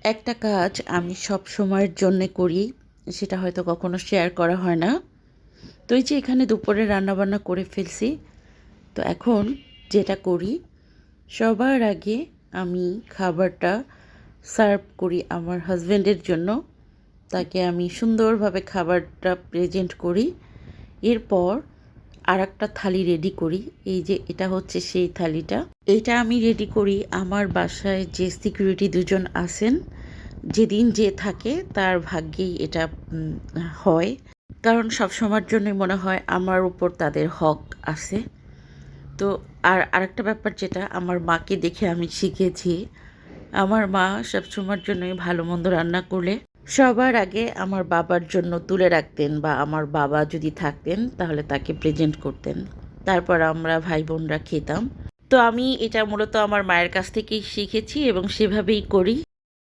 একটা কাজ আমি সব সময়ের জন্যে করি, সেটা হয়তো কখনো শেয়ার করা হয় না। তো এই যে এখানে দুপুরে রান্নাবান্না করে ফেলছি। তো এখন যেটা করি, সবার আগে আমি খাবারটা সার্ভ করি আমার হাসব্যান্ডের জন্য। তাকে আমি সুন্দরভাবে খাবারটা প্রেজেন্ট করি। এরপর আরেকটা থালি রেডি করি। এই যে এটা হচ্ছে সেই থালিটা। এইটা আমি রেডি করি আমার বাসায় যে সিকিউরিটি দুজন আছেন, যেদিন যে থাকে তার ভাগ্যেই এটা হয়। কারণ সবসময়ের জন্যই মনে হয় আমার উপর তাদের হক আছে। তো আর আরেকটা ব্যাপার যেটা আমার মাকে দেখে আমি শিখেছি, আমার মা সবসময়ের জন্যই ভালো মন্দ রান্না করলে সবার আগে আমার বাবার জন্য তুলে রাখতেন, বা আমার বাবা যদি থাকতেন তাহলে তাকে প্রেজেন্ট করতেন। তারপর আমরা ভাই বোনরা খেতাম। তো আমি এটা মূলত আমার মায়ের কাছ থেকেই শিখেছি এবং সেভাবেই করি।